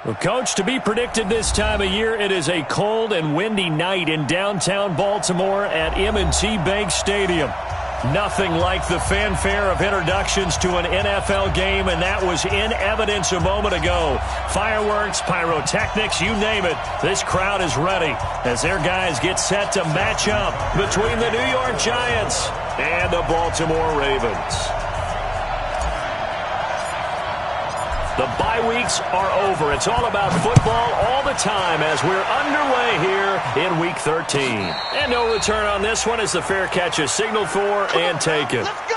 Well, Coach, to be predicted this time of year, it is a cold and windy night in downtown Baltimore at M&T Bank Stadium. Nothing like the fanfare of introductions to an NFL game, and that was in evidence a moment ago. Fireworks, pyrotechnics, you name it. This crowd is ready as their guys get set to match up between the New York Giants and the Baltimore Ravens. The bye weeks are over. It's all about football all the time as we're underway here in Week 13. And no return on this one as the fair catch is signaled for and taken. Let's go!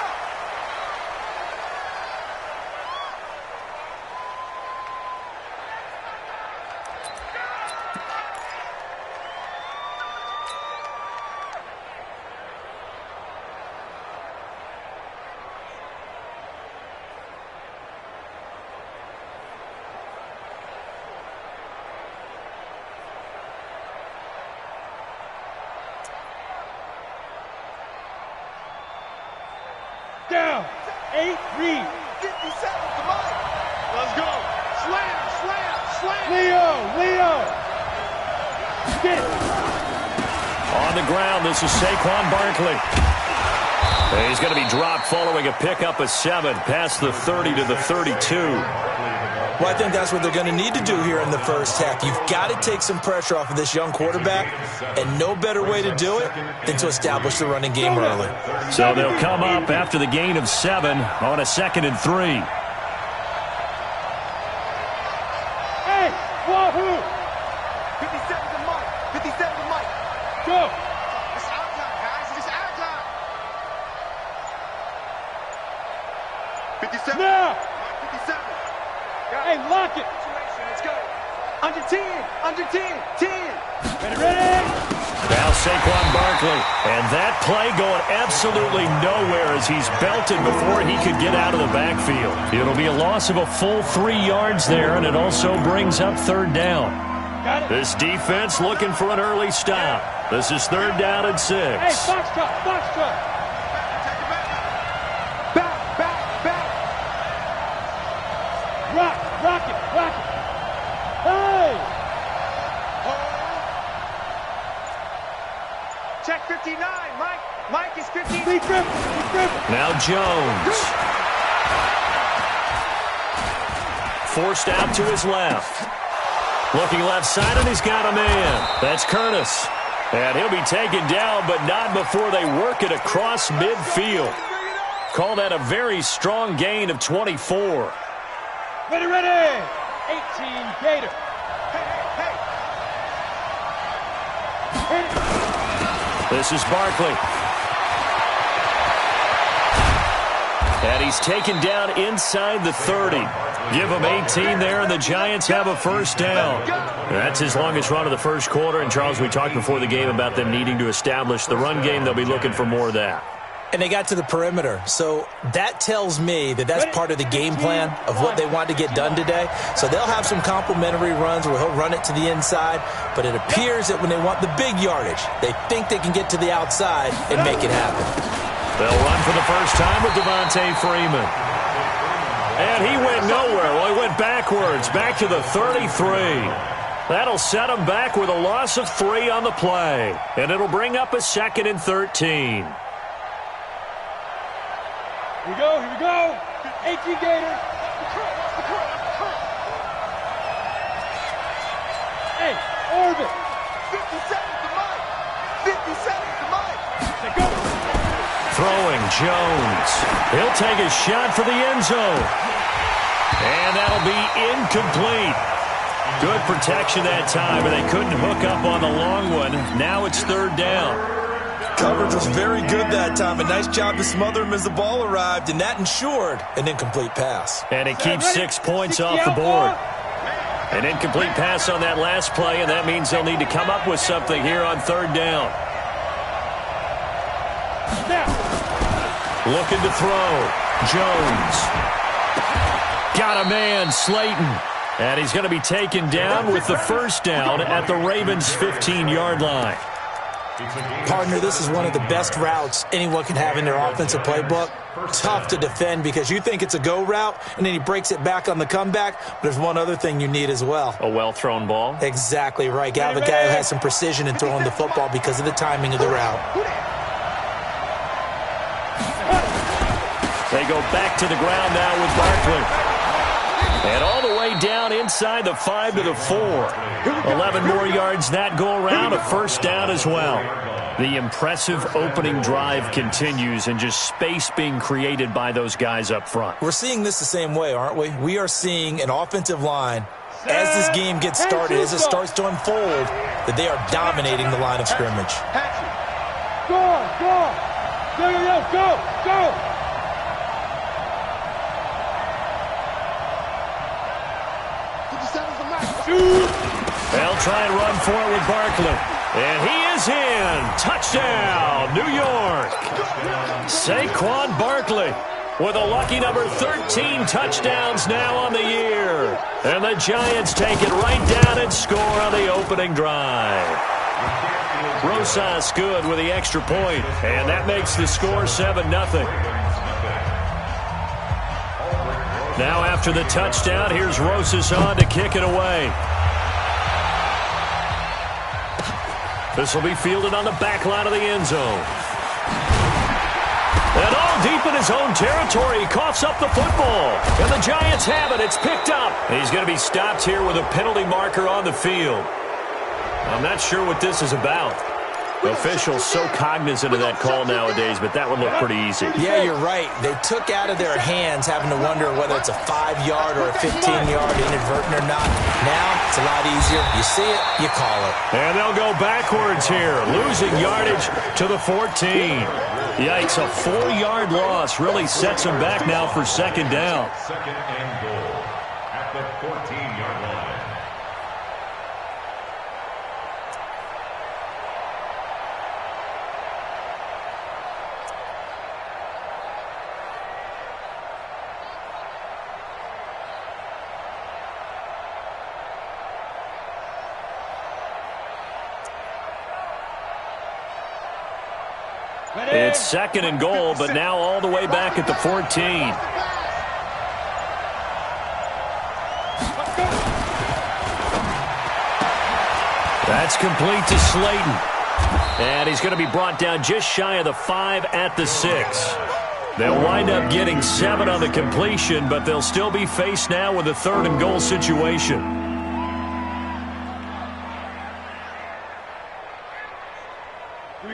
Down. 8, read. 50 seconds to Mike. Let's go. Slam, slam, slam. Leo. Get it. On the ground, this is Saquon Barkley. And he's going to be dropped following a pickup of 7 past the 30 to the 32. Well, I think that's what they're going to need to do here in the first half. You've got to take some pressure off of this young quarterback, and no better way to do it than to establish the running game early. So they'll come up after the gain of 7 on a 2nd and 3. Hey, wahoo. 50 seconds to Mike. 50 seconds to Mike. Go. It's our time, guys. It's our time. 57. Now. 57. Hey, lock it. Let's go. Under 10. 10. Ready. Now Saquon Barkley. And that play going absolutely nowhere as he's belted before he could get out of the backfield. It'll be a loss of a full 3 yards there, and it also brings up 3rd down. Got it. This defense looking for an early stop. This is 3rd down and 6. Hey, box truck. Rock it. Hey! Check 59, Mike. Mike is 59. Be driven. Now Jones. Forced out to his left. Looking left side, and he's got a man. That's Curtis. And he'll be taken down, but not before they work it across midfield. Call that a very strong gain of 24. Ready. 18, Gator. Hey. Hit it. This is Barkley. And he's taken down inside the 30. Give him 18 there, and the Giants have a 1st down. That's his longest run of the first quarter. And, Charles, we talked before the game about them needing to establish the run game. They'll be looking for more of that. And they got to the perimeter. So that tells me that that's part of the game plan of what they want to get done today. So they'll have some complementary runs where he'll run it to the inside. But it appears that when they want the big yardage, they think they can get to the outside and make it happen. They'll run for the first time with Devontae Freeman. And he went nowhere. Well, he went backwards, back to the 33. That'll set him back with a loss of 3 on the play. And it'll bring up a 2nd and 13. Here we go. 18, Gator. Hey, orbit. 50 seconds to Mike. 50 seconds to Mike. Hey, go. Throwing Jones. He'll take a shot for the end zone. And that'll be incomplete. Good protection that time, but they couldn't hook up on the long one. Now it's 3rd down. Coverage was very good that time. A nice job to smother him as the ball arrived, and that ensured an incomplete pass. And it keeps 6 points off the board. An incomplete pass on that last play, and that means they'll need to come up with something here on 3rd down. Looking to throw. Jones. Got a man, Slayton. And he's going to be taken down with the 1st down at the Ravens' 15-yard line. Partner, this is one of the best routes anyone can have in their offensive playbook. Tough to defend because you think it's a go route, and then he breaks it back on the comeback. But there's one other thing you need as well. A well-thrown ball? Exactly right. Got a guy who has some precision in throwing the football because of the timing of the route. They go back to the ground now with Barkley. And all the way down inside the 5 to the 4. 11 more yards that go around, a first down as well. The impressive opening drive continues and just space being created by those guys up front. We're seeing this the same way, aren't we? We are seeing an offensive line, as this game gets started, as it starts to unfold, that they are dominating the line of scrimmage. Go on, go on. Go, go. They'll try and run for it with Barkley. And he is in. Touchdown, New York. Saquon Barkley with a lucky number 13 touchdowns now on the year. And the Giants take it right down and score on the opening drive. Rosas good with the extra point, and that makes the score 7-0. Now after the touchdown, here's Rosas on to kick it away. This will be fielded on the back line of the end zone. And all deep in his own territory, he coughs up the football. And the Giants have it. It's picked up. He's going to be stopped here with a penalty marker on the field. I'm not sure what this is about. Officials so cognizant of that call nowadays, but that would look pretty easy. Yeah, you're right. They took out of their hands having to wonder whether it's a 5-yard or a 15-yard inadvertent or not. Now it's a lot easier. You see it, you call it. And they'll go backwards here, losing yardage to the 14. Yikes, a 4-yard loss really sets them back now for second down. Second and goal at the 14-yard line. It's second and goal, but now all the way back at the 14. That's complete to Slayton. And he's going to be brought down just shy of the 5 at the 6. They'll wind up getting 7 on the completion, but they'll still be faced now with a 3rd and goal situation.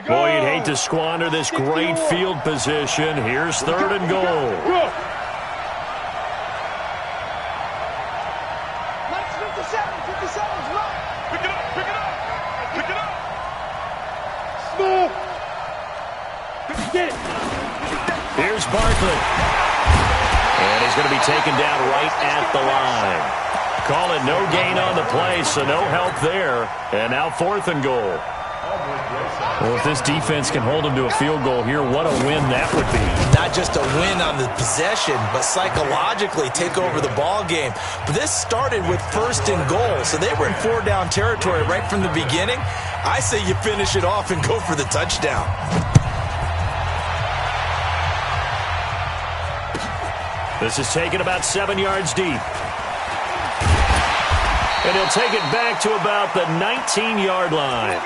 Boy, you'd hate to squander this great field position. Here's 3rd and goal. Here's Barkley. And he's going to be taken down right at the line. Call it no gain on the play, so no help there. And now 4th and goal. Well, if this defense can hold them to a field goal here, what a win that would be. Not just a win on the possession, but psychologically take over the ball game. But this started with 1st and goal, so they were in 4-down territory right from the beginning. I say you finish it off and go for the touchdown. This is taken about 7 yards deep. And he'll take it back to about the 19-yard line.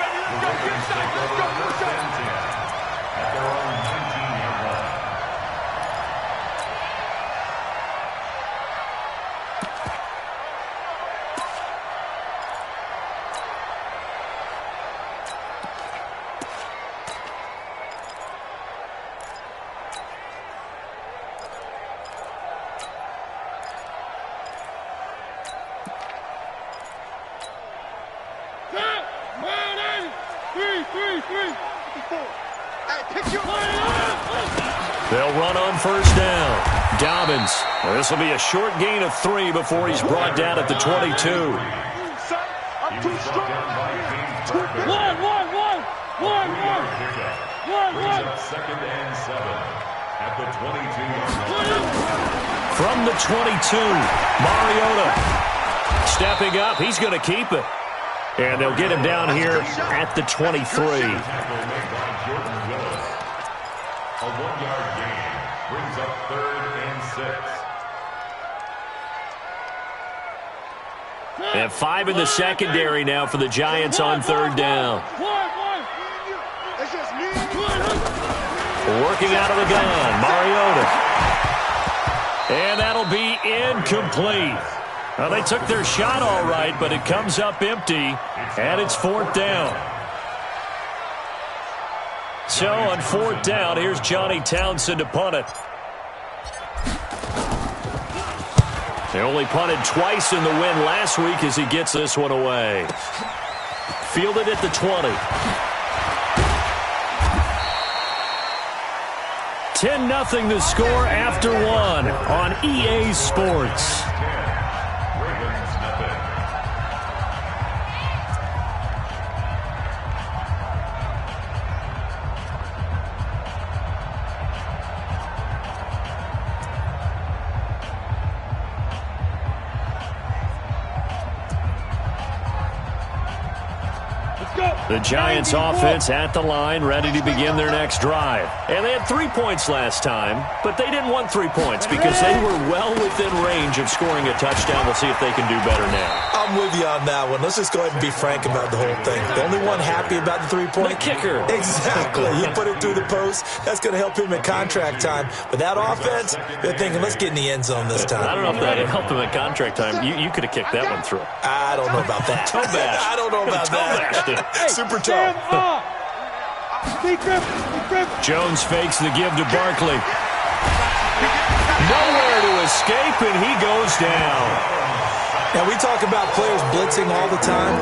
They'll run on 1st down. Dobbins. This will be a short gain of 3 before he's brought down at the 22. Second and 7 at the 22-yard line. From the 22, Mariota stepping up. He's going to keep it. And they'll get him down here at the 23. A 1-yard gain Brings up 3rd and 6. And 5 in the secondary now for the Giants on 3rd down. Working out of the gun, Mariota. And that'll be incomplete. Well, they took their shot all right, but it comes up empty, and it's 4th down. So on 4th down, here's Johnny Townsend to punt it. They only punted twice in the win last week as he gets this one away. Fielded at the 20. 10-0 the score after 1 on EA Sports. The Giants offense at the line, ready to begin their next drive. And they had 3 points last time, but they didn't want 3 points because they were well within range of scoring a touchdown. We'll see if they can do better now. I'm with you on that one. Let's just go ahead and be frank about the whole thing. The only one happy about the 3-point? The kicker. Exactly. He put it through the post. That's going to help him in contract time. But that offense, they're thinking, let's get in the end zone this time. I don't know if that helped him in contract time. You could have kicked that one through. I don't know about that. Toe bash. I don't know about that. Super toe. Jones fakes the give to Barkley. Nowhere to escape, and he goes down. Now, we talk about players blitzing all the time.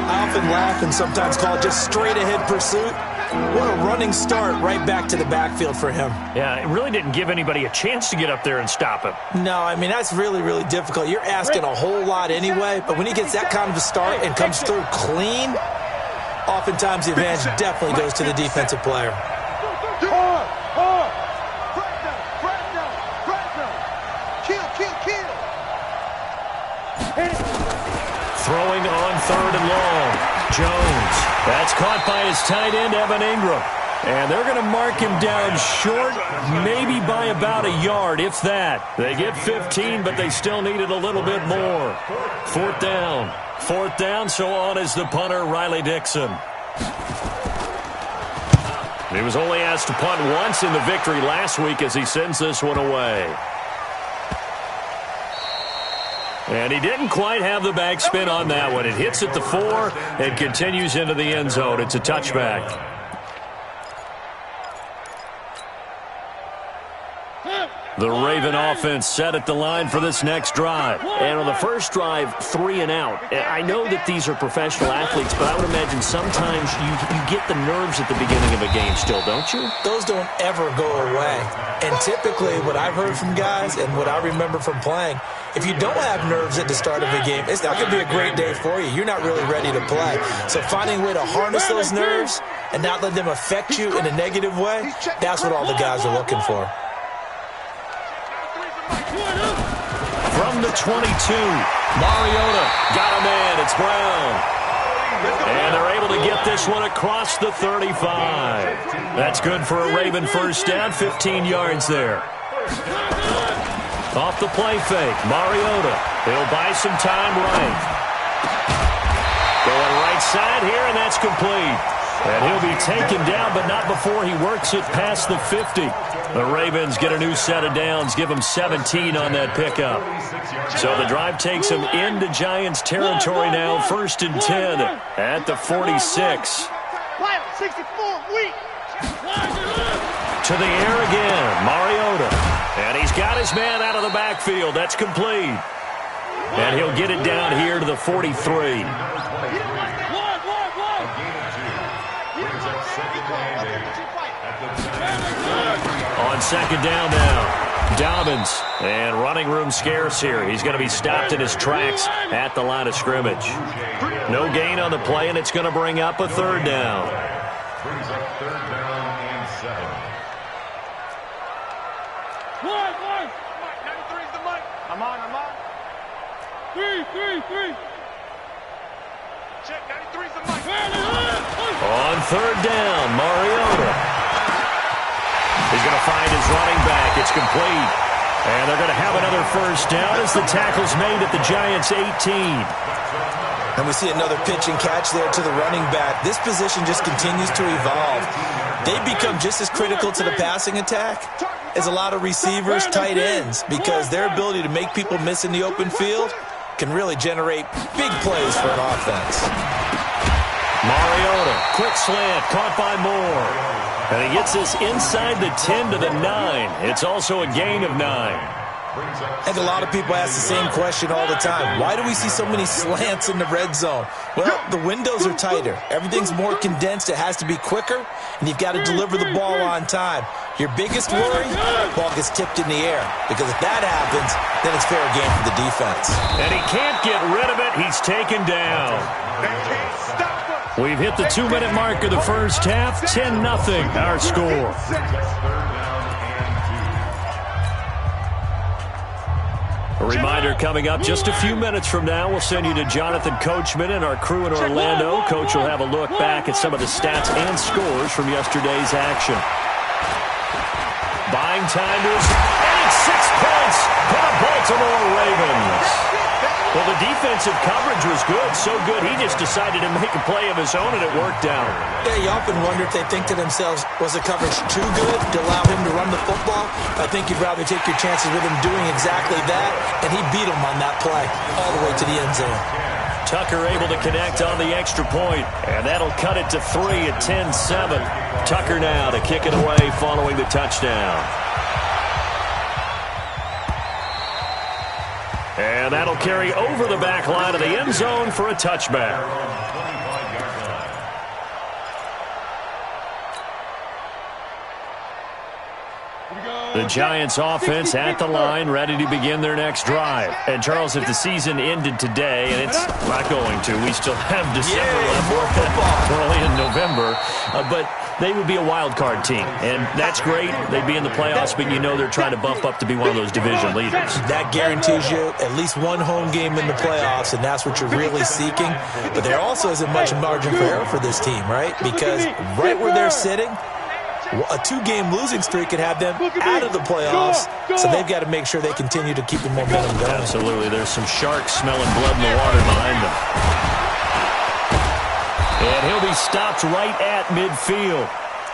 I often laugh and sometimes call it just straight-ahead pursuit. What a running start right back to the backfield for him. Yeah, it really didn't give anybody a chance to get up there and stop him. No, I mean, that's really, really difficult. You're asking a whole lot anyway, but when he gets that kind of a start and comes through clean, oftentimes the advantage definitely goes to the defensive player. Throwing on 3rd and long. Jones. That's caught by his tight end, Evan Ingram. And they're going to mark him down short, maybe by about a yard, if that. They get 15, but they still needed a little bit more. 4th down. 4th down, so on is the punter, Riley Dixon. He was only asked to punt once in the victory last week as he sends this one away. And he didn't quite have the backspin on that one. It hits at the 4 and continues into the end zone. It's a touchback. The Raven offense set at the line for this next drive. And on the first drive, 3 and out. I know that these are professional athletes, but I would imagine sometimes you get the nerves at the beginning of a game still, don't you? Those don't ever go away. And typically what I've heard from guys and what I remember from playing, if you don't have nerves at the start of a game, it's not going to be a great day for you. You're not really ready to play. So finding a way to harness those nerves and not let them affect you in a negative way, that's what all the guys are looking for. From the 22, Mariota got a man. It's Brown. And they're able to get this one across the 35. That's good for a Raven first down, 15 yards there. Off the play fake, Mariota. He'll buy some time right. Going right side here, and that's complete. And he'll be taken down, but not before he works it past the 50. The Ravens get a new set of downs, give them 17 on that pickup. So the drive takes them into Giants territory now, 1st and 10 at the 46. To the air again, Mariota. And he's got his man out of the backfield. That's complete. And he'll get it down here to the 43. On 2nd down now, Dobbins. And running room scarce here. He's going to be stopped in his tracks at the line of scrimmage. No gain on the play, and it's going to bring up a 3rd down. Brings up 3rd down and 7. 93's the mic. I'm on. 3. Check, 93's the mic. On 3rd down, Mariota. He's going to find his running back. It's complete. And they're going to have another first down as the tackle's made at the Giants' 18. And we see another pitch and catch there to the running back. This position just continues to evolve. They become just as critical to the passing attack as a lot of receivers, tight ends, because their ability to make people miss in the open field can really generate big plays for an offense. Mariota, quick slant, caught by Moore. And he gets this inside the 10 to the 9. It's also a gain of 9. I think a lot of people ask the same question all the time. Why do we see so many slants in the red zone? Well, the windows are tighter. Everything's more condensed. It has to be quicker, and you've got to deliver the ball on time. Your biggest worry, the ball gets tipped in the air, because if that happens, then it's fair game for the defense. And he can't get rid of it. He's taken down. We've hit the 2-minute mark of the first half. 10-0 our score. A reminder coming up just a few minutes from now, we'll send you to Jonathan Coachman and our crew in Orlando. Coach will have a look back at some of the stats and scores from yesterday's action. Buying time to his... And it's 6 points for the Baltimore Ravens. Well, the defensive coverage was good, so good he just decided to make a play of his own, and it worked out. Yeah, you often wonder if they think to themselves, was the coverage too good to allow him to run the football? I think you'd rather take your chances with him doing exactly that, and he beat him on that play all the way to the end zone. Tucker able to connect on the extra point, and that'll cut it to 3 at 10-7. Tucker now to kick it away following the touchdown. And that'll carry over the back line of the end zone for a touchback. The Giants offense at the line, ready to begin their next drive. And, Charles, if the season ended today, and it's not going to, we still have December left. More football. We're only in November. But they would be a wild card team, and that's great. They'd be in the playoffs, but you know they're trying to bump up to be one of those division leaders. That guarantees you at least one home game in the playoffs, and that's what you're really seeking. But there also isn't much margin for error for this team, right? Because right where they're sitting, a 2-game losing streak could have them out of the playoffs, so they've got to make sure they continue to keep the momentum going. Absolutely. There's some sharks smelling blood in the water behind them. And he'll be stopped right at midfield.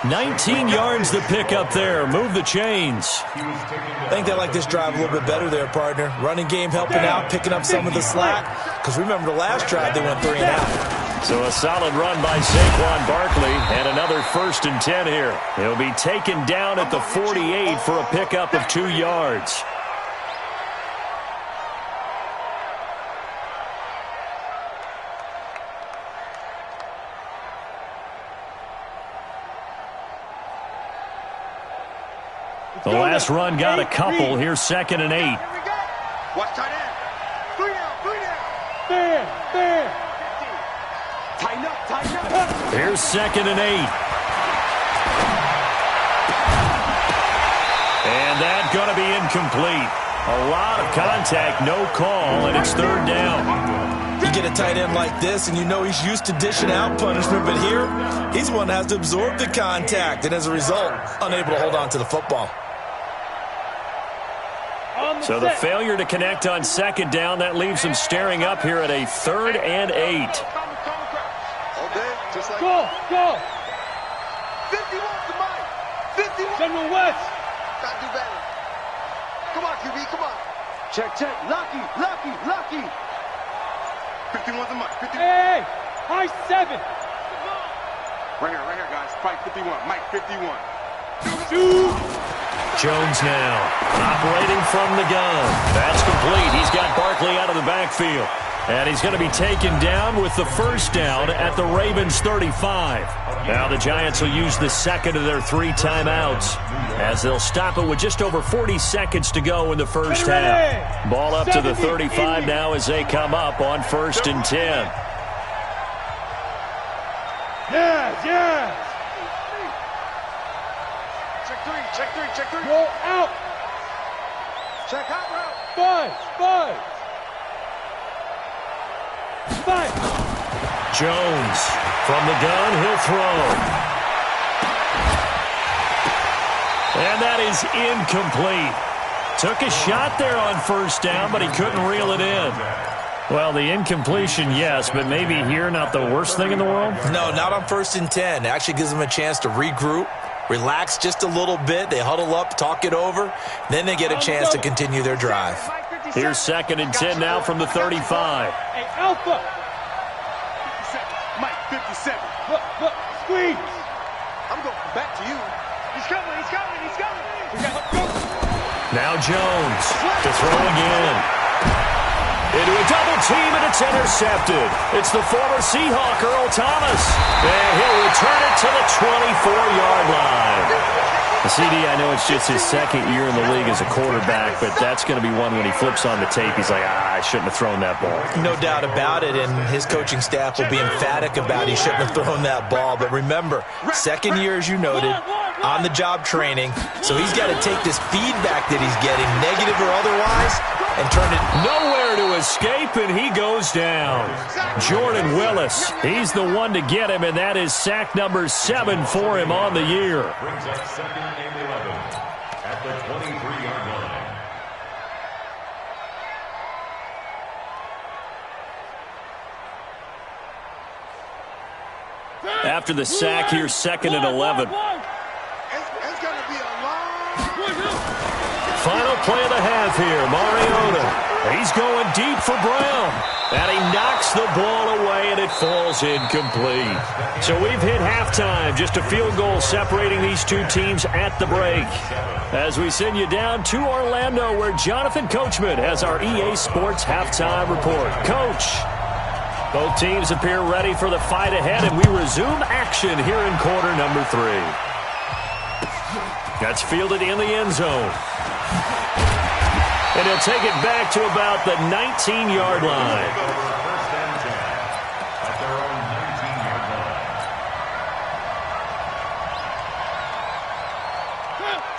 19 yards to pick up there. Move the chains. I think they like this drive a little bit better there, partner. Running game helping out, picking up some of the slack. Because remember the last drive, they went 3 and out. So a solid run by Saquon Barkley, and another 1st and 10 here. He'll be taken down at the 48 for a pickup of 2 yards. The last run got a couple. Here's 2nd and 8. Watch tight end. 3 down. Stand. Tighten up. Here's 2nd and 8. And that's going to be incomplete. A lot of contact, no call, and it's 3rd down. You get a tight end like this, and you know he's used to dishing out punishment, but here, he's one that has to absorb the contact, and as a result, unable to hold on to the football. So the failure to connect on 2nd down, that leaves them staring up here at a 3rd and 8. All day, just like Go. 51 to Mike. 51. General West. Gotta do better. Come on, QB, come on. Check. Lucky. 51 to Mike. 51. Hey, high 7. Right here, guys. Fight 51. Mike, 51. Jones now operating from the gun. That's complete. He's got Barkley out of the backfield. And he's going to be taken down with the 1st down at the Ravens 35. Now the Giants will use the 2nd of their 3 timeouts as they'll stop it with just over 40 seconds to go in the first half. Ball up to the 35 now as they come up on 1st and 10. Yes. Check 3. Roll out. Check out route. 5. Jones from the gun, he'll throw. And that is incomplete. Took a shot there on first down, but he couldn't reel it in. Well, the incompletion, yes, but maybe here not the worst thing in the world? No, not on 1st and 10. It actually gives them a chance to regroup, relax just a little bit. They huddle up, talk it over. Then they get a chance to continue their drive. Here's 2nd and 10 now from the 35. Hey, Alpha. 57. Mike, 57. Look, squeeze. I'm going back to you. He's coming, he's coming, he's coming. Now Jones to throw again. Into a double team, and it's intercepted. It's the former Seahawk, Earl Thomas. And he'll return it to the 24-yard line. The CD, I know it's just his 2nd year in the league as a quarterback, but that's going to be one when he flips on the tape, he's like, I shouldn't have thrown that ball. No doubt about it, and his coaching staff will be emphatic about he shouldn't have thrown that ball. But remember, 2nd year, as you noted, on-the-job training, so he's got to take this feedback that he's getting, negative or otherwise, and turn it. Nowhere to escape, and he goes down. Jordan Willis, he's the one to get him, and that is sack number 7 for him on the year. Brings up 2nd and 11 at the 23-yard line. After the sack, here's 2nd and 11. It's going to be a long... Final play of the half here, Mariota. He's going deep for Brown. And he knocks the ball away, and it falls incomplete. So we've hit halftime. Just a field goal separating these two teams at the break. As we send you down to Orlando, where Jonathan Coachman has our EA Sports halftime report. Coach, both teams appear ready for the fight ahead, and we resume action here in quarter number 3. That's fielded in the end zone. And he'll take it back to about the 19-yard line. First and 10 at their own 19-yard line.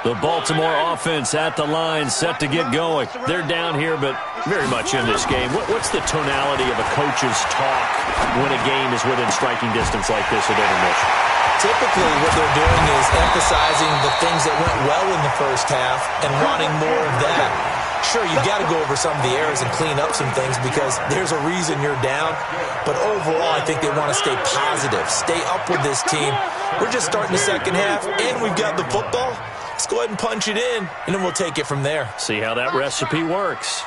The Baltimore offense at the line, set to get going. They're down here, but very much in this game. What's the tonality of a coach's talk when a game is within striking distance like this at intermission? Typically, what they're doing is emphasizing the things that went well in the first half and wanting more of that. Sure, you got to go over some of the errors and clean up some things because there's a reason you're down. But overall, I think they want to stay positive, stay up with this team. We're just starting the second half, and we've got the football. Let's go ahead and punch it in, and then we'll take it from there. See how that recipe works.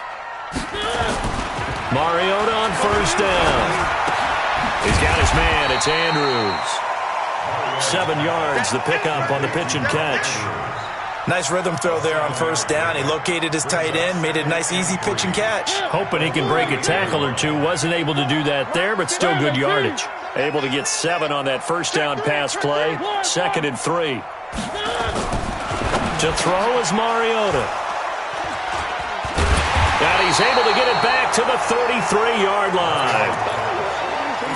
Mariota on first down. He's got his man. It's Andrews. 7 yards, the pickup on the pitch and catch. Nice rhythm throw there on first down. He located his tight end, made it a nice, easy pitch and catch. Hoping he can break a tackle or two. Wasn't able to do that there, but still good yardage. Able to get 7 on that first down pass play. 2nd and 3. To throw is Mariota. And he's able to get it back to the 33-yard line.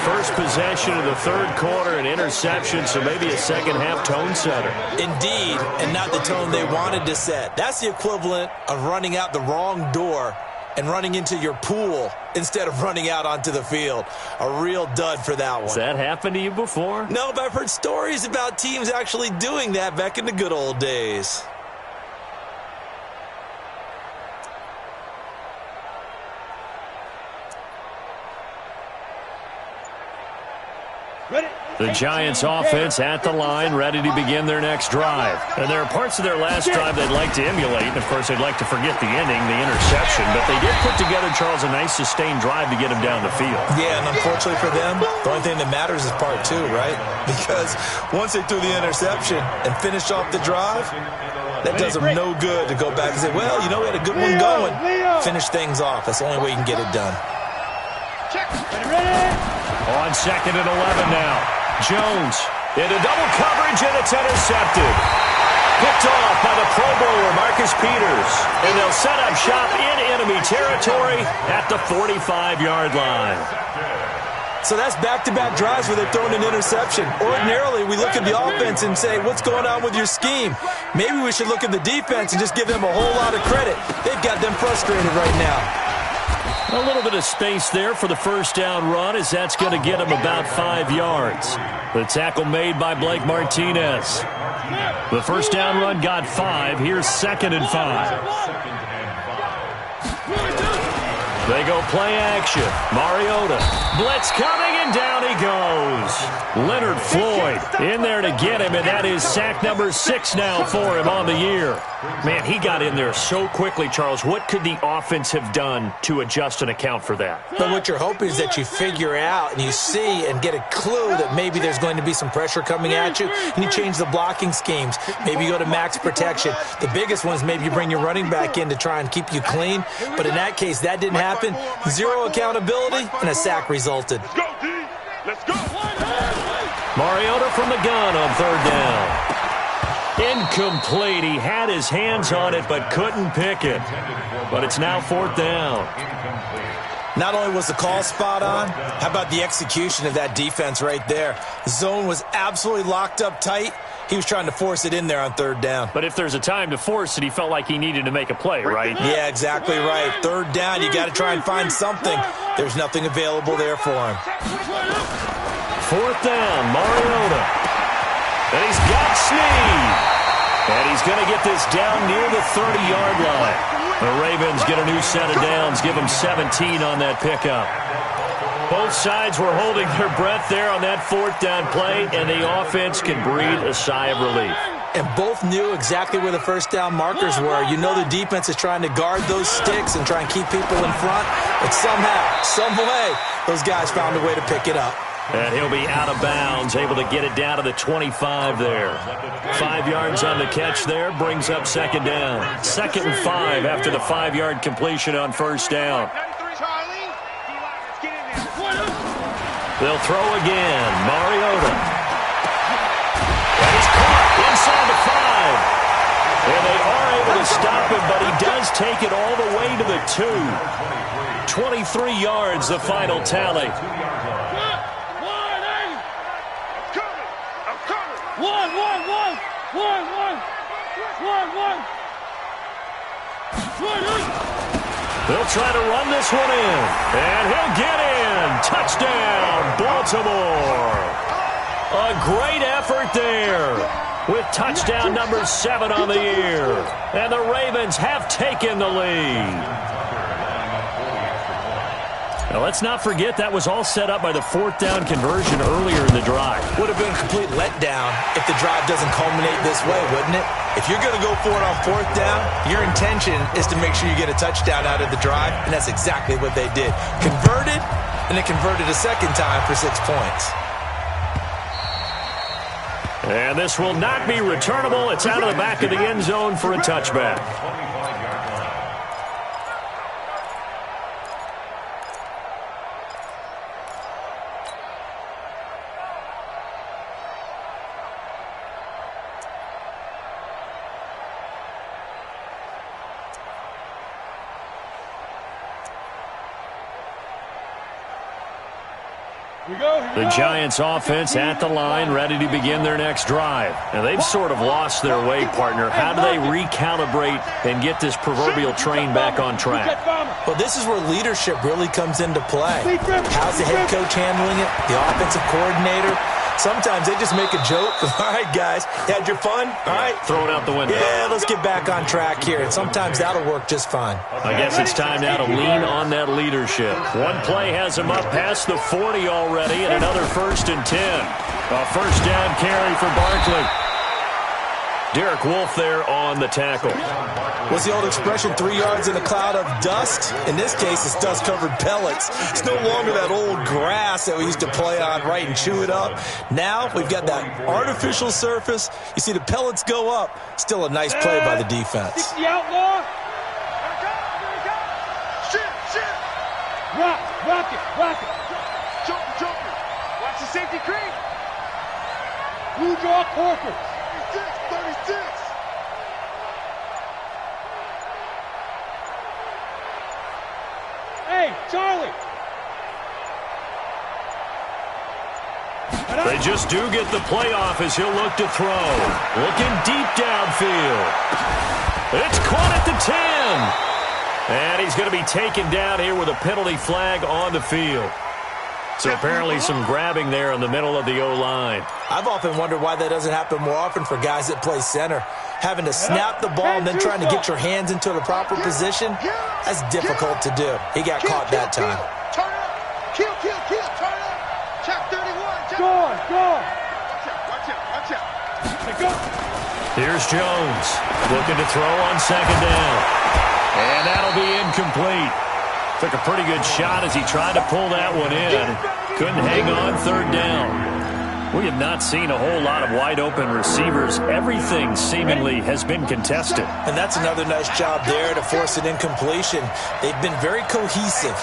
First possession of the third quarter, an interception, so maybe a second-half tone setter. Indeed, and not the tone they wanted to set. That's the equivalent of running out the wrong door and running into your pool instead of running out onto the field. A real dud for that one. Has that happened to you before? No, but I've heard stories about teams actually doing that back in the good old days. The Giants offense at the line, ready to begin their next drive. And there are parts of their last drive they'd like to emulate. And, of course, they'd like to forget the ending, the interception. But they did put together, Charles, a nice sustained drive to get him down the field. Yeah, and unfortunately for them, the only thing that matters is part 2, right? Because once they threw the interception and finished off the drive, that does them no good to go back and say, well, you know, we had a good one going. Finish things off. That's the only way you can get it done. On 2nd and 11 now. Jones into double coverage, and it's intercepted. Picked off by the Pro Bowler, Marcus Peters. And they'll set up shop in enemy territory at the 45-yard line. So that's back-to-back drives where they've thrown an interception. Ordinarily, we look at the offense and say, what's going on with your scheme? Maybe we should look at the defense and just give them a whole lot of credit. They've got them frustrated right now. A little bit of space there for the first down run, as that's going to get him about 5 yards. The tackle made by Blake Martinez. The first down run got 5. Here's 2nd and 5. They go play action. Mariota. Blitz coming, and down he goes. Leonard Floyd in there to get him, and that is sack number 6 now for him on the year. Man, he got in there so quickly, Charles. What could the offense have done to adjust and account for that? But what you're hoping is that you figure out and you see and get a clue that maybe there's going to be some pressure coming at you, and you change the blocking schemes. Maybe you go to max protection. The biggest one is maybe you bring your running back in to try and keep you clean. But in that case, that didn't happen. 0 accountability, and a sack resulted. Let's go, D. Let's go. Mariota from the gun on 3rd down. Incomplete. He had his hands on it but couldn't pick it. But it's now 4th down. Not only was the call spot on, how about the execution of that defense right there? The zone was absolutely locked up tight. He was trying to force it in there on 3rd down. But if there's a time to force it, he felt like he needed to make a play, right? Yeah, exactly right. 3rd down, you got to try and find something. There's nothing available there for him. 4th down, Mariota. And he's got Snead. And he's going to get this down near the 30-yard line. The Ravens get a new set of downs, give them 17 on that pickup. Both sides were holding their breath there on that 4th down play, and the offense can breathe a sigh of relief. And both knew exactly where the first down markers were. You know the defense is trying to guard those sticks and try and keep people in front. But somehow, some way, those guys found a way to pick it up. And he'll be out of bounds, able to get it down to the 25 there. 5 yards on the catch there, brings up 2nd down. 2nd and 5 after the 5-yard completion on 1st down. They'll throw again. Mariota. And he's caught inside the 5. And they are able to stop him, but he does take it all the way to the 2. 23 yards, the final tally. They'll try to run this one in, and he'll get in. Touchdown, Baltimore. A great effort there with touchdown number 7 on the year. And the Ravens have taken the lead. Now, let's not forget that was all set up by the 4th down conversion earlier in the drive. Would have been a complete letdown if the drive doesn't culminate this way, wouldn't it? If you're going to go for it on 4th down, your intention is to make sure you get a touchdown out of the drive, and that's exactly what they did. Converted, and they converted a second time for 6 points. And this will not be returnable. It's out of the back of the end zone for a touchback. The Giants offense at the line, ready to begin their next drive. And they've sort of lost their way, partner. How do they recalibrate and get this proverbial train back on track? Well, this is where leadership really comes into play. How's the head coach handling it? The offensive coordinator? Sometimes they just make a joke. All right, guys, had your fun? All right. Throw it out the window. Yeah, let's get back on track here. And sometimes that'll work just fine. I guess it's time now to lean on that leadership. One play has him up past the 40 already, and another 1st and 10. A first down carry for Barkley. Derek Wolfe there on the tackle. What's the old expression, 3 yards in a cloud of dust? In this case, it's dust-covered pellets. It's no longer that old grass that we used to play on, right, and chew it up. Now we've got that artificial surface. You see the pellets go up. Still a nice play by the defense. The outlaw. Shit. Rock it. Joker. Watch the safety creep. Blue draw Corker. 36. Hey, Charlie. They just do get the playoff as he'll look to throw. Looking deep downfield. It's caught at the 10. And he's going to be taken down here with a penalty flag on the field. So apparently some grabbing there in the middle of the O-line. I've often wondered why that doesn't happen more often for guys that play center. Having to snap the ball and then trying to get your hands into the proper position, that's difficult to do. He got caught that time. Turn up. Kill. Turn up. Check 31. Go on. Watch out. Go. Here's Jones looking to throw on second down. And that'll be incomplete. Took a pretty good shot as he tried to pull that one in. Couldn't hang on third down. We have not seen a whole lot of wide-open receivers. Everything seemingly has been contested. And that's another nice job there to force an incompletion. They've been very cohesive,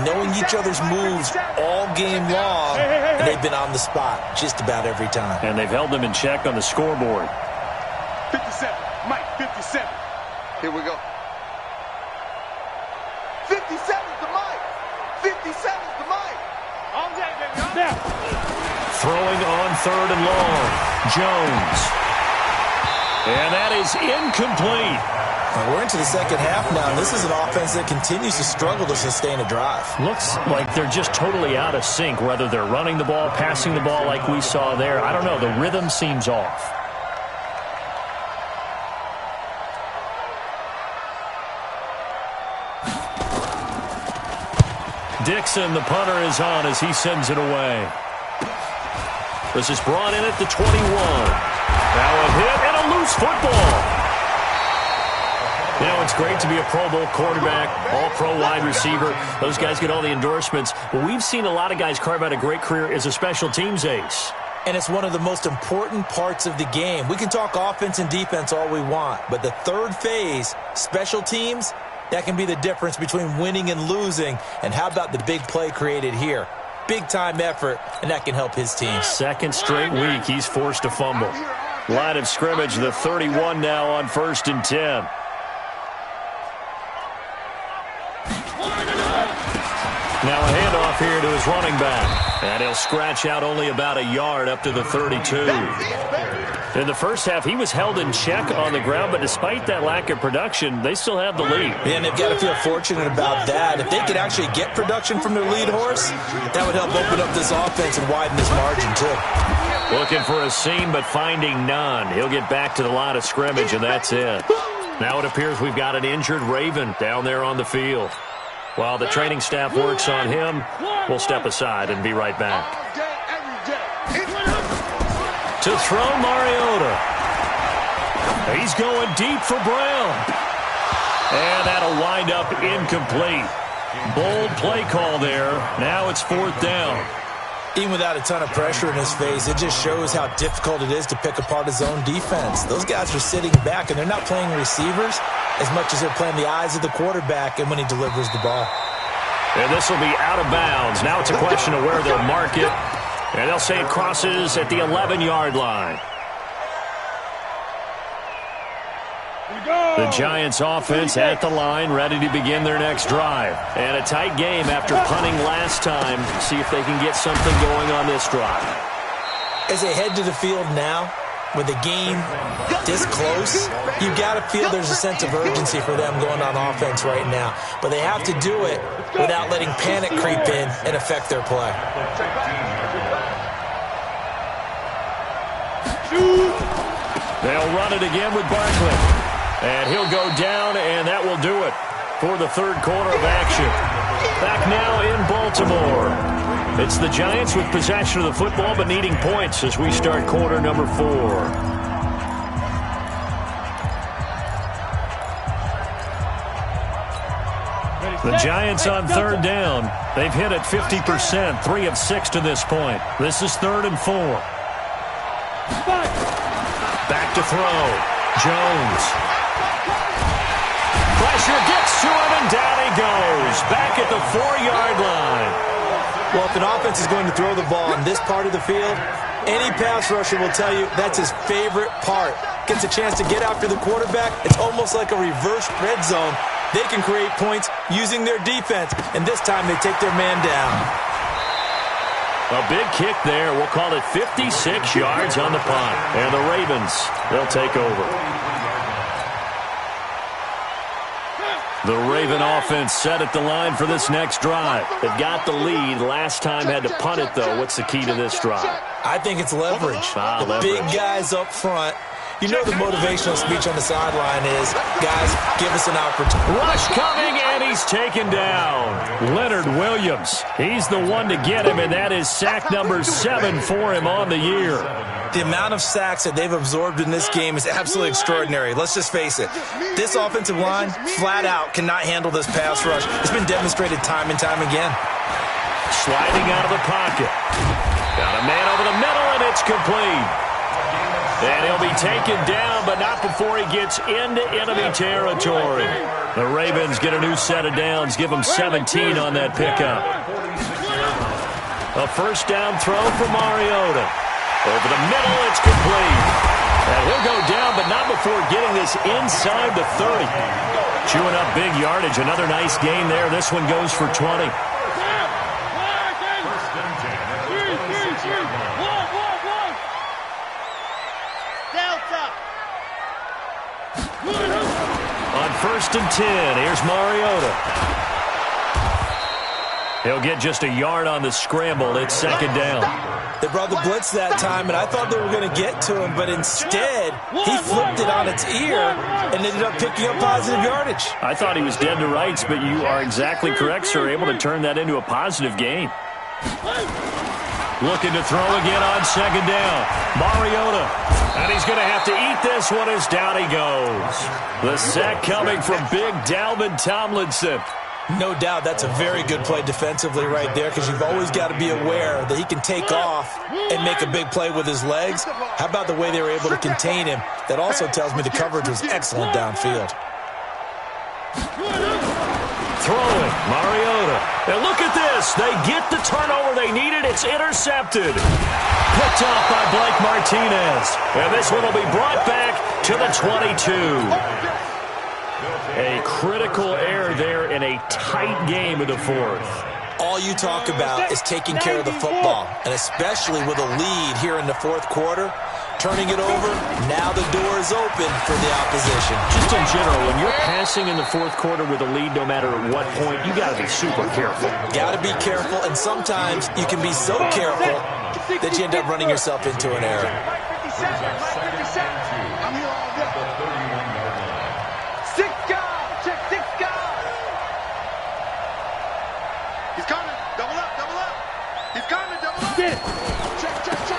knowing each other's moves all game long, and they've been on the spot just about every time. And they've held them in check on the scoreboard. 57. Mike, 57. Here we go. 57's the Mike. 57's the Mike. All day, baby. Now. Throwing on third and long. Jones. And that is incomplete. Well, we're into the second half now, and this is an offense that continues to struggle to sustain a drive. Looks like they're just totally out of sync, whether they're running the ball, passing the ball like we saw there. I don't know. The rhythm seems off. Dixon, the punter, is on as he sends it away. This is brought in at the 21. Now a hit and a loose football. You know, it's great to be a Pro Bowl quarterback, all-pro wide receiver. Those guys get all the endorsements. But we've seen a lot of guys carve out a great career as a special teams ace. And it's one of the most important parts of the game. We can talk offense and defense all we want, but the third phase, special teams, that can be the difference between winning and losing. And how about the big play created here? Big-time effort, and that can help his team. Second straight week, he's forced to fumble. Line of scrimmage, the 31 now on 1st and 10. Now a handoff here to his running back. And he'll scratch out only about a yard up to the 32. In the first half, he was held in check on the ground, but despite that lack of production, they still have the lead. And they've got to feel fortunate about that. If they could actually get production from their lead horse, that would help open up this offense and widen this margin, too. Looking for a seam, but finding none. He'll get back to the line of scrimmage, and that's it. Now it appears we've got an injured Raven down there on the field. While the training staff works on him, we'll step aside and be right back. To throw, Mariota. He's going deep for Brown. And that'll wind up incomplete. Bold play call there. Now it's 4th down. Even without a ton of pressure in his face, it just shows how difficult it is to pick apart his own defense. Those guys are sitting back, and they're not playing receivers as much as they're playing the eyes of the quarterback and when he delivers the ball. And this will be out of bounds. Now it's a question of where they'll mark it. And they'll say it crosses at the 11-yard line. The Giants offense at the line, ready to begin their next drive. And a tight game after punting last time. See if they can get something going on this drive. As they head to the field now, with the game this close, you've got to feel there's a sense of urgency for them going on offense right now. But they have to do it without letting panic creep in and affect their play. They'll run it again with Barkley. And he'll go down, and that will do it for the third quarter of action. Back now in Baltimore. It's the Giants with possession of the football but needing points as we start quarter number 4. The Giants on third down. They've hit it 50%, 3 of 6 to this point. This is 3rd and 4. Back to throw. Jones. Pressure gets to him, and down he goes. Back at the 4-yard line. Well, if an offense is going to throw the ball in this part of the field, any pass rusher will tell you that's his favorite part. Gets a chance to get after the quarterback. It's almost like a reverse red zone. They can create points using their defense, and this time they take their man down. A big kick there. We'll call it 56 yards on the punt. And the Ravens, they'll take over. The Raven offense set at the line for this next drive. They've got the lead. Last time had to punt it, though. What's the key to this drive? I think it's leverage. The big guys up front. You know the motivational speech on the sideline is, guys, give us an opportunity. Rush coming, and he's taken down. Leonard Williams. He's the one to get him, and that is sack number 7 for him on the year. The amount of sacks that they've absorbed in this game is absolutely extraordinary. Let's just face it. This offensive line, flat out, cannot handle this pass rush. It's been demonstrated time and time again. Sliding out of the pocket. Got a man over the middle, and it's complete. And he'll be taken down, but not before he gets into enemy territory. The Ravens get a new set of downs, give them 17 on that pickup. A first down throw for Mariota. Over the middle, it's complete. And he'll go down, but not before getting this inside the 30. Chewing up big yardage. Another nice gain there. This one goes for 20. On 1st and 10, here's Mariota. He'll get just a yard on the scramble. It's 2nd down. They brought the blitz that time, and I thought they were going to get to him, but instead, he flipped it on its ear and ended up picking up positive yardage. I thought he was dead to rights, but you are exactly correct, sir. Able to turn that into a positive gain. Looking to throw again on 2nd down. Mariota. And he's going to have to eat this one as down he goes. The sack coming from big Dalvin Tomlinson. No doubt that's a very good play defensively right there, because you've always got to be aware that he can take off and make a big play with his legs. How about the way they were able to contain him? That also tells me the coverage was excellent downfield. Throwing, Mariota. And look at this. They get the turnover they needed. It's intercepted. Picked off by Blake Martinez. And this one will be brought back to the 22. A critical error there in a tight game in the 4th. All you talk about is taking care of the football, and especially with a lead here in the 4th quarter. Turning it over, now the door is open for the opposition. Just in general, when you're passing in the 4th quarter with a lead, no matter at what point, you got to be super careful. Got to be careful, and sometimes you can be so careful that you end up running yourself into an error.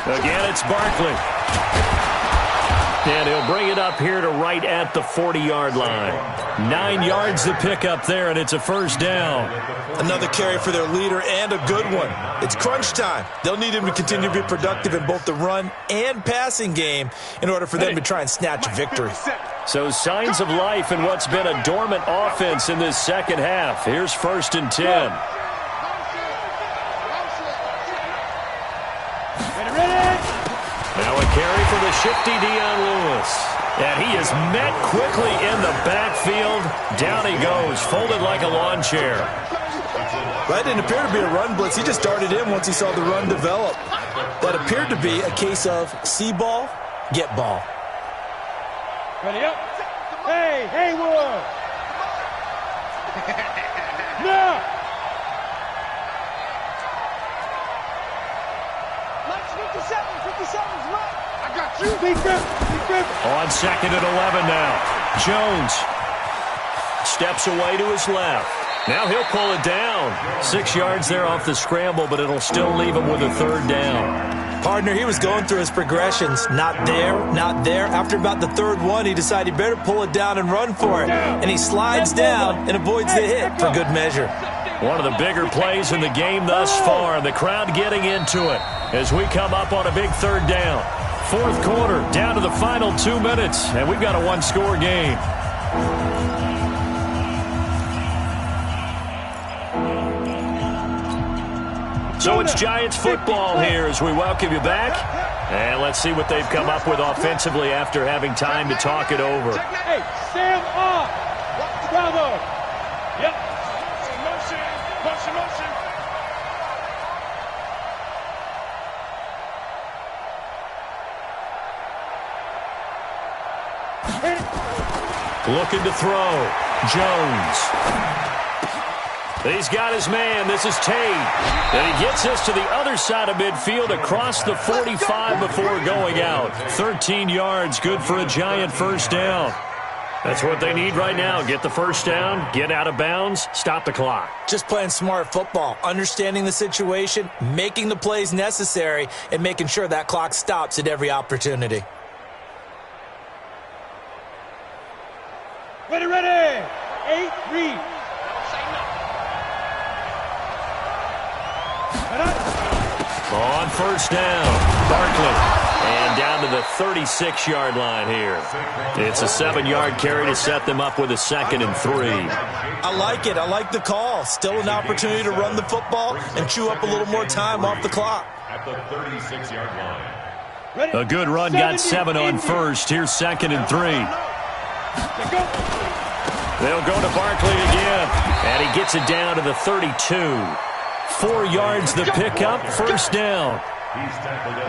Again, it's Barkley. And he'll bring it up here to right at the 40-yard line. 9 yards to pick up there, and it's a 1st down. Another carry for their leader, and a good one. It's crunch time. They'll need him to continue to be productive in both the run and passing game in order for them to try and snatch a victory. So signs of life in what's been a dormant offense in this 2nd half. Here's 1st and 10. Now a carry for the shifty Dion Lewis. And he is met quickly in the backfield. Down he goes, folded like a lawn chair. That didn't appear to be a run blitz. He just darted in once he saw the run develop. That appeared to be a case of see ball, get ball. Ready up. Hey, Haywood. No. 57's right. I got you. Big grip. On 2nd and 11 now. Jones steps away to his left. Now he'll pull it down. 6 yards there off the scramble, but it'll still leave him with a 3rd down. Partner, he was going through his progressions. Not there, not there. After about the 3rd one, he decided he better pull it down and run for it. And he slides down and avoids the hit for good measure. One of the bigger plays in the game thus far. The crowd getting into it as we come up on a big 3rd down. 4th quarter, down to the final 2 minutes, and we've got a 1-score game. So it's Giants football here as we welcome you back. And let's see what they've come up with offensively after having time to talk it over. Hey, stand up. Bravo. Yep. Motion. Looking to throw. Jones. He's got his man. This is Tate. And he gets us to the other side of midfield across the 45 before going out. 13 yards, good for a Giant first down. That's what they need right now. Get the first down, get out of bounds, stop the clock. Just playing smart football, understanding the situation, making the plays necessary, and making sure that clock stops at every opportunity. Ready, ready. 8, read. On first down, Barkley. And down to the 36-yard line here. It's a 7-yard carry to set them up with a 2nd and 3. I like it. I like the call. Still an opportunity to run the football and chew up a little more time off the clock. At the 36-yard line. A good run, got 7 on first. Here's 2nd and 3. They'll go to Barkley again. And he gets it down to the 32. 4 yards the pickup, first down.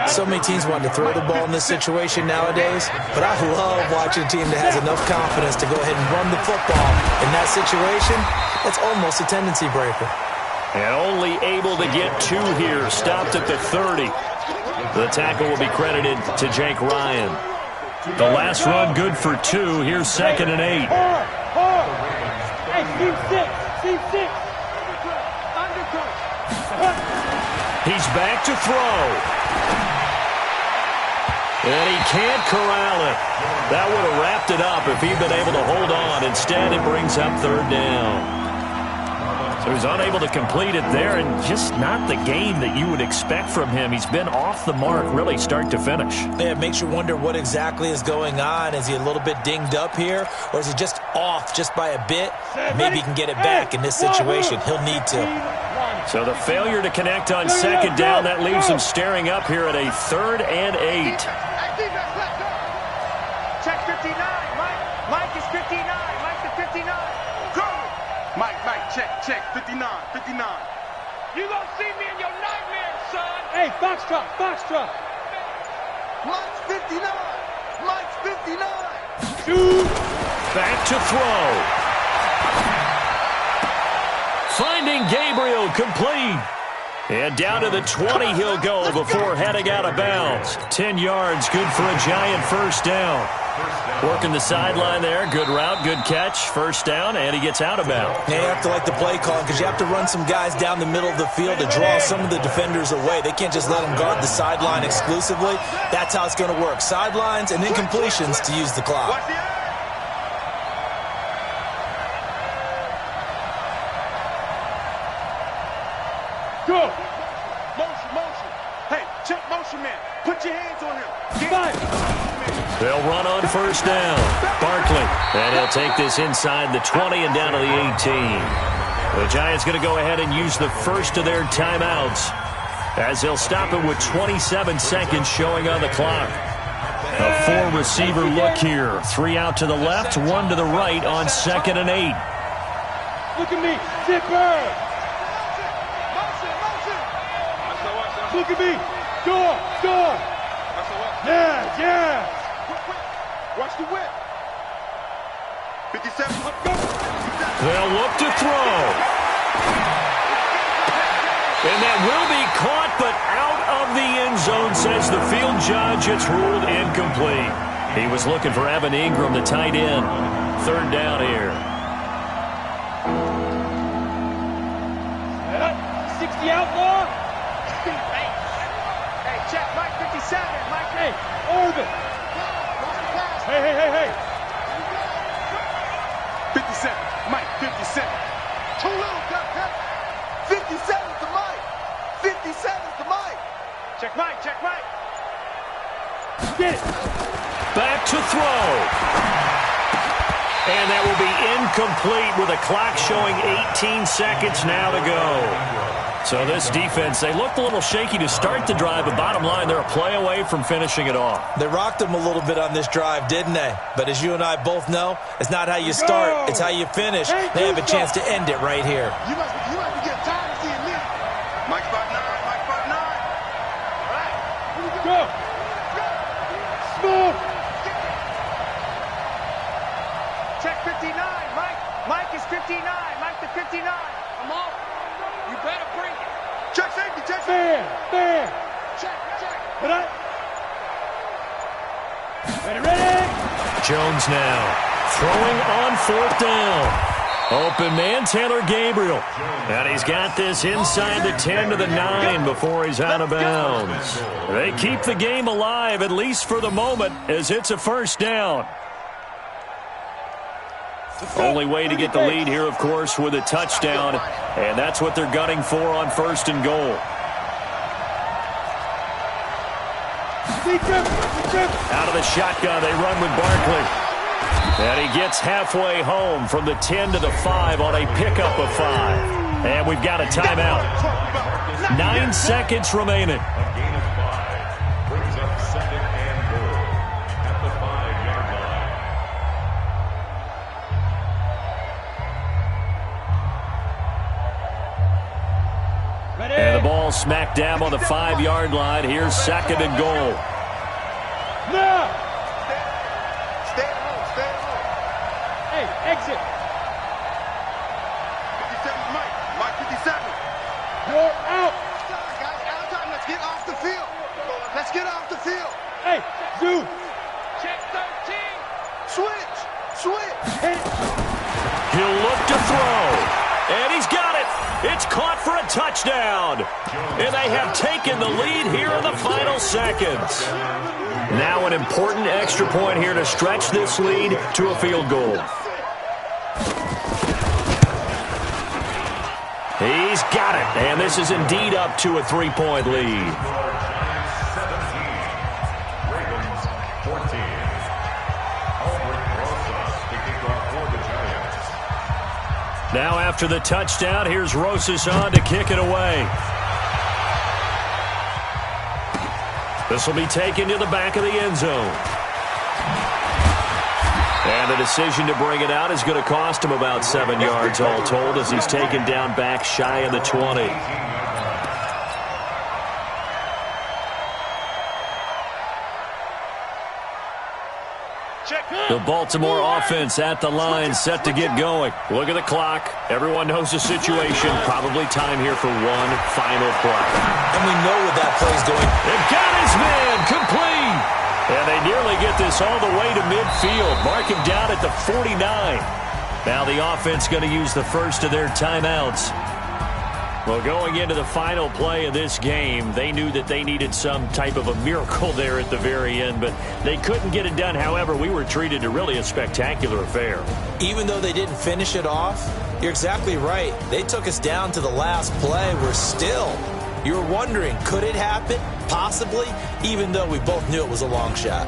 So many teams want to throw the ball in this situation nowadays, but I love watching a team that has enough confidence to go ahead and run the football. In that situation, that's almost a tendency breaker. And only able to get 2 here, stopped at the 30. The tackle will be credited to Jake Ryan. The last run good for 2. Here's 2nd and 8. Hey, team 6. He's back to throw. And he can't corral it. That would have wrapped it up if he'd been able to hold on. Instead, it brings up 3rd down. So he's unable to complete it there, and just not the game that you would expect from him. He's been off the mark really start to finish. Yeah, it makes you wonder what exactly is going on. Is he a little bit dinged up here, or is he just off just by a bit? Maybe he can get it back in this situation. He'll need to. So the failure to connect on 2nd down, that leaves him staring up here at a 3rd and 8. Check 59. Mike is 59. Mike is 59. Go. Mike, check. 59. You gonna see me in your nightmares, son. Hey, Foxtrot. Mike's 59. Mike's 59. Shoot. Back to throw. Finding Gabriel, complete. And down to the 20 he'll go before heading out of bounds. 10 yards, good for a Giant first down. Working the sideline there. Good route, good catch. First down, and he gets out of bounds. Yeah, you have to like the play calling because you have to run some guys down the middle of the field to draw some of the defenders away. They can't just let them guard the sideline exclusively. That's how it's going to work. Sidelines and incompletions to use the clock. Go. Motion. Hey, check motion man. Put your hands on him. They'll run on first down. Barkley. And he'll take this inside the 20 and down to the 18. The Giants going to go ahead and use the first of their timeouts as they'll stop it with 27 seconds showing on the clock. A 4-receiver look here. 3 out to the left, 1 to the right on 2nd and 8. Look at me. Zipper. Look at me. Door. Yeah. Watch the whip. 57. They'll look to throw. And that will be caught, but out of the end zone, says the field judge. It's ruled incomplete. He was looking for Evan Ingram, the tight end. 3rd down here. 60 outlaw. Hey, check Mike 57. Mike, hey, Orbit. Hey. 57. Mike 57. Too little, cut. 57 to Mike. 57 to Mike. Check Mike. Get it. Back to throw. And that will be incomplete with a clock showing 18 seconds now to go. So this defense, they looked a little shaky to start the drive, but bottom line, they're a play away from finishing it off. They rocked them a little bit on this drive, didn't they? But as you and I both know, it's not how you start, it's how you finish. They have a chance to end it right here. You must be getting tired of seeing me. Mike 59. All right. Go. Smooth. Check 59. Mike 59. Mike to 59. Come on. You better bring it. Check safety. Check Fair, fair. Check. Good eye. Ready. Jones now throwing on 4th down. Open man, Taylor Gabriel. And he's got this inside the 10 to the 9 before he's out of bounds. They keep the game alive, at least for the moment, as it's a 1st down. Only way to get the lead here, of course, with a touchdown. And that's what they're gunning for on 1st and goal. Out of the shotgun, they run with Barkley. And he gets halfway home from the 10 to the 5 on a pickup of 5. And we've got a timeout. 9 seconds remaining. A gain of 5 brings up 2nd and goal at the 5-yard line. Ready. And the ball smack dab on the 5-yard line. Here's 2nd and goal. Now. Stay at home. Hey, exit. 57, Mike 57. You're out. Guys, out of time. Let's get off the field. Hey, Zoo. Check 13. Switch. Hit. He'll look to throw. And he's got it. It's caught for a touchdown. And they have taken the lead here in the final seconds. Now an important extra point here to stretch this lead to a field goal. He's got it. And this is indeed up to a 3-point lead. Giants 17, Ravens 14. Albert Rosas to kick off for the Giants. Now after the touchdown, here's Rosas on to kick it away. This will be taken to the back of the end zone. And the decision to bring it out is going to cost him about 7 yards all told as he's taken down back shy of the 20. The Baltimore offense at the line, set to get going. Look at the clock. Everyone knows the situation. Probably time here for one final play. And we know what that play's doing. They've got his man complete. And they nearly get this all the way to midfield. Mark him down at the 49. Now the offense going to use the first of their timeouts. Well, going into the final play of this game, they knew that they needed some type of a miracle there at the very end, but they couldn't get it done. However, we were treated to really a spectacular affair. Even though they didn't finish it off, you're exactly right. They took us down to the last play. We're still, you're wondering, could it happen? Possibly, even though we both knew it was a long shot.